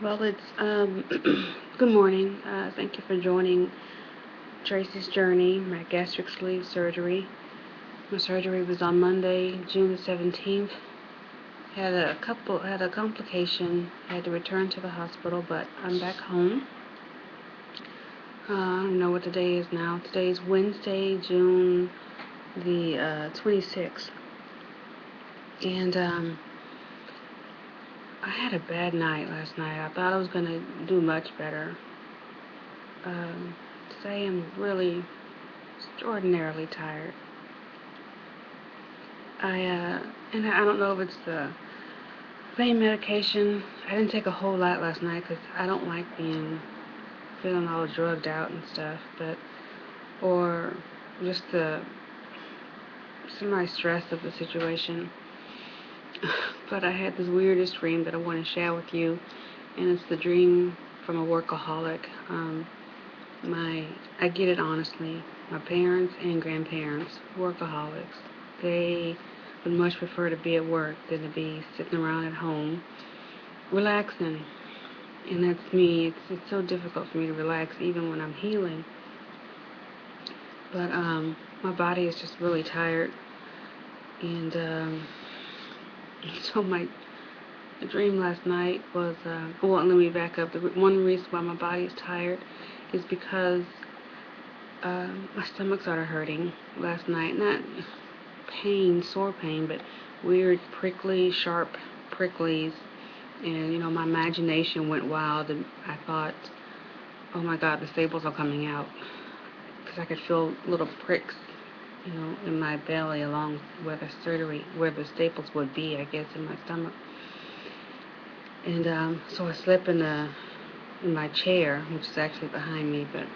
Well, it's good morning. Thank you for joining Tracy's journey, my gastric sleeve surgery. My surgery was on Monday, June the 17th. Had a complication. Had to return to the hospital, but I'm back home. I don't know what the day is now. Today is Wednesday, June the 26th, and I had a bad night last night. I thought I was gonna do much better. Um, Today I'm really extraordinarily tired. I and I don't know if it's the pain medication. I didn't take a whole lot last night because I don't like being feeling all drugged out and stuff, but or just the semi-stress of the situation. But I had this weirdest dream that I want to share with you, and it's the dream from a workaholic. My I get it honestly. My parents and grandparents, workaholics. They would much prefer to be at work than to be sitting around at home relaxing. And that's me. It's so difficult for me to relax even when I'm healing. But my body is just really tired, and so my the dream last night was well. Let me back up. One reason why my body is tired is because my stomach started hurting last night. Not pain, sore pain, but weird prickly, sharp pricklies. And my imagination went wild, and I thought, oh my God, the staples are coming out, because I could feel little pricks, in my belly along where the staples would be, I guess, in my stomach. And so I slept in my chair, which is actually behind me, but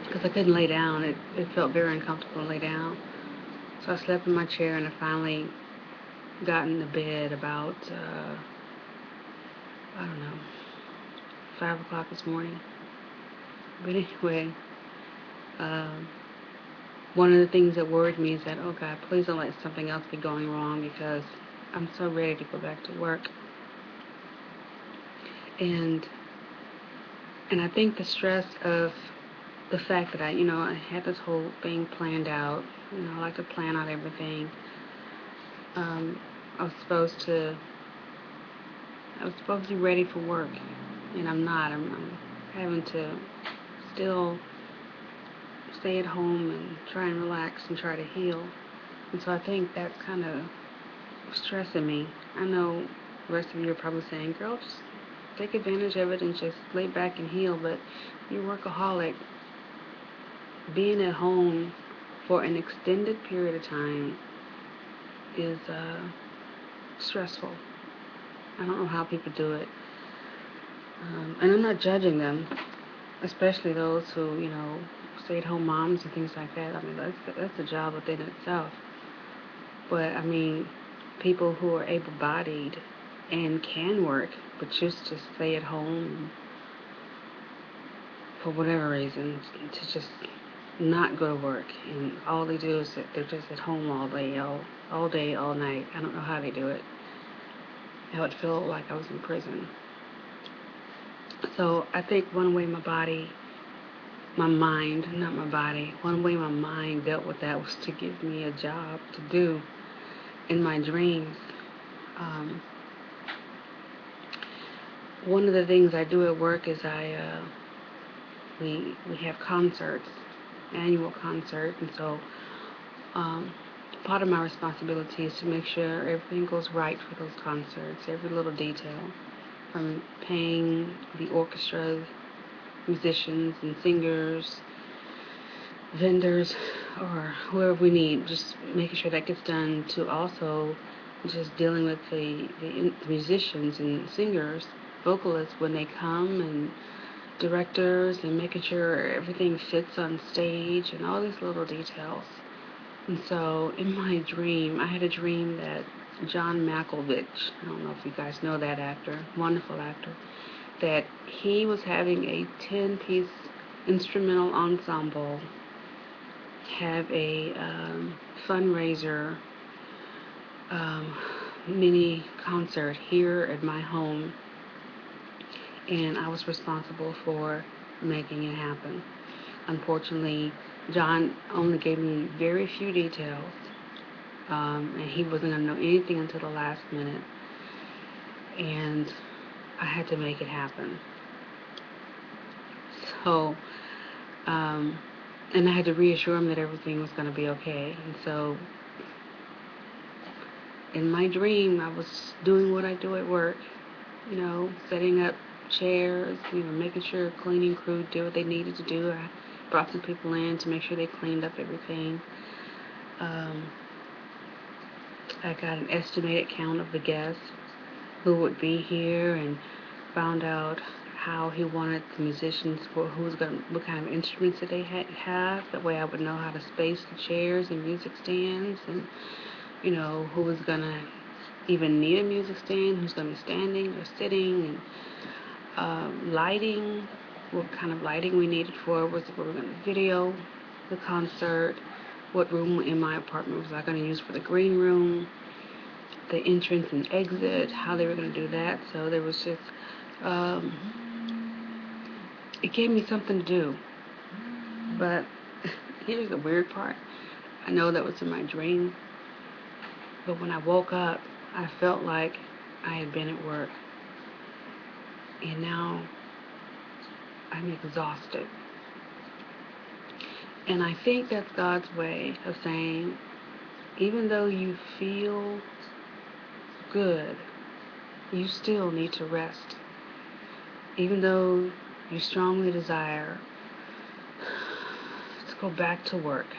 because I couldn't lay down, it felt very uncomfortable to lay down. So I slept in my chair, and I finally got into bed about I don't know, 5 o'clock this morning. But anyway, um, one of the things that worried me is that, oh God, please don't let something else be going wrong, because I'm so ready to go back to work. And I think the stress of the fact that I had this whole thing planned out. I like to plan out everything. Um, I was supposed to I was supposed to be ready for work, and I'm not. I'm having to still stay at home and try and relax and try to heal. And so I think that's kind of stressing me. I know the rest of you are probably saying, girl, just take advantage of it and just lay back and heal. But you're a workaholic. Being at home for an extended period of time is stressful. I don't know how people do it. And I'm not judging them, especially those who, stay-at-home moms and things like that. I mean, that's a job within itself. But I mean, people who are able-bodied and can work, but choose to stay at home for whatever reason, to just not go to work, and all they do is that they're just at home all day, all night. I don't know how they do it. I would feel like I was in prison. So I think one way my mind, not my body, one way my mind dealt with that was to give me a job to do in my dreams. Um, One of the things I do at work is we have concerts, annual concert, and so um, part of my responsibility is to make sure everything goes right for those concerts, every little detail, from paying the orchestras, musicians and singers, vendors, or whoever we need, just making sure that gets done, to also just dealing with the musicians and singers, vocalists when they come, and directors, and making sure everything fits on stage and all these little details. And so in my dream, I had a dream that John Malkovich, I don't know if you guys know that actor, wonderful actor, that he was having a 10-piece instrumental ensemble have a fundraiser um, mini concert here at my home. and I was responsible for making it happen. Unfortunately, John only gave me very few details, and he wasn't going to know anything until the last minute, and I had to make it happen. So, um, and I had to reassure him that everything was going to be okay. And so, in my dream, I was doing what I do at work, setting up chairs, making sure cleaning crew did what they needed to do. I brought some people in to make sure they cleaned up everything. Um, I got an estimated count of the guests who would be here, and found out how he wanted the musicians, for what kind of instruments that they have. That way I would know how to space the chairs and music stands, and who was gonna even need a music stand, who's gonna be standing or sitting, and lighting, what kind of lighting we needed for, was we were gonna video the concert, what room in my apartment was I gonna use for the green room, the entrance and exit, how they were gonna do that. So there was just um, it gave me something to do. But here's the weird part. I know that was in my dream, but when I woke up, I felt like I had been at work, and now I'm exhausted. And I think that's God's way of saying, even though you feel good, you still need to rest. Even though you strongly desire to go back to work,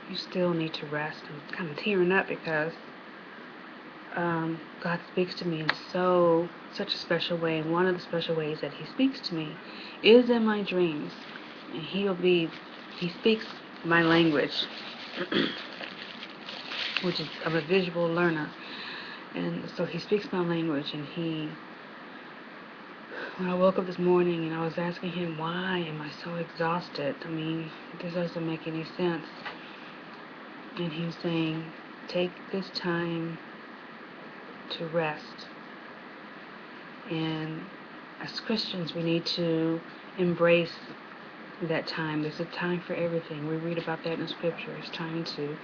you still need to rest. I'm kind of tearing up because God speaks to me in such a special way. And one of the special ways that He speaks to me is in my dreams. And He speaks my language, which is, I'm a visual learner. And so He speaks my language. And when I woke up this morning and I was asking Him, why am I so exhausted? I mean, this doesn't make any sense. And He was saying, take this time to rest. And as Christians, we need to embrace that time. There's a time for everything. We read about that in the scripture. It's time to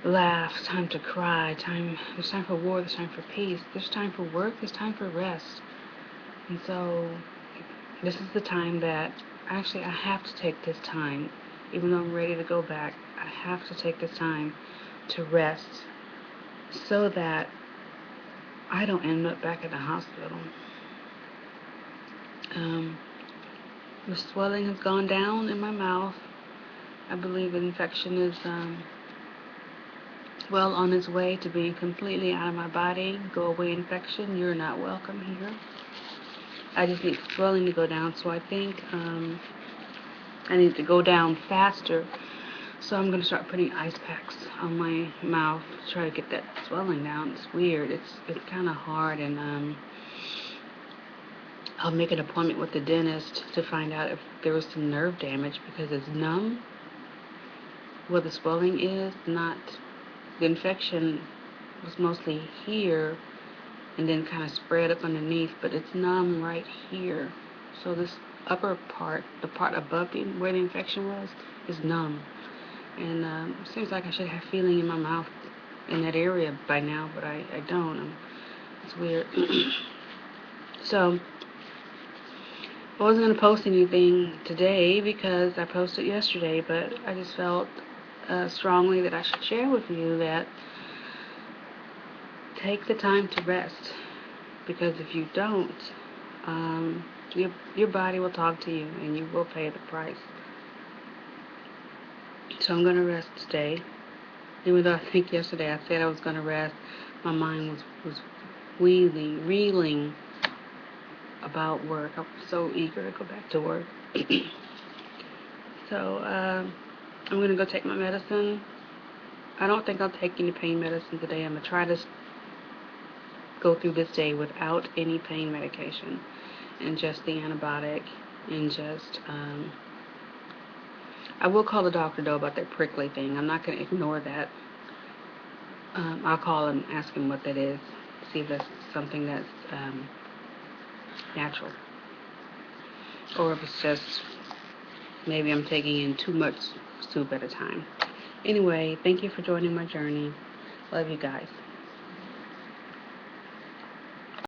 laugh, time to cry, there's time for war, there's time for peace, there's time for work, there's time for rest. And so this is the time that actually I have to take this time, even though I'm ready to go back, I have to take this time to rest so that I don't end up back at the hospital. The swelling has gone down in my mouth. I believe the infection is well on its way to being completely out of my body. Go away, infection. You're not welcome here. I just need the swelling to go down, so I think I need to go down faster. So I'm going to start putting ice packs on my mouth to try to get that swelling down. It's weird. It's kind of hard, and I'll make an appointment with the dentist to find out if there was some nerve damage, because it's numb where the swelling is. Not the infection was mostly here and then kind of spread up underneath, but it's numb right here. So this upper part, the part above where the infection was, is numb. And it seems like I should have feeling in my mouth in that area by now, but I don't. It's weird. So I wasn't going to post anything today because I posted yesterday, but I just felt strongly that I should share with you that take the time to rest, because if you don't, your body will talk to you and you will pay the price. So I'm going to rest today. Even though I think yesterday I said I was going to rest, my mind was reeling about work. I'm so eager to go back to work. So I'm going to go take my medicine. I don't think I'll take any pain medicine today. I'm going to try to go through this day without any pain medication and just the antibiotic, and just I will call the doctor though about that prickly thing. I'm not going to ignore that. I'll call and ask him what that is, see if that's something that's natural. Or if it's just maybe I'm taking in too much soup at a time. Anyway, thank you for joining my journey. Love you guys.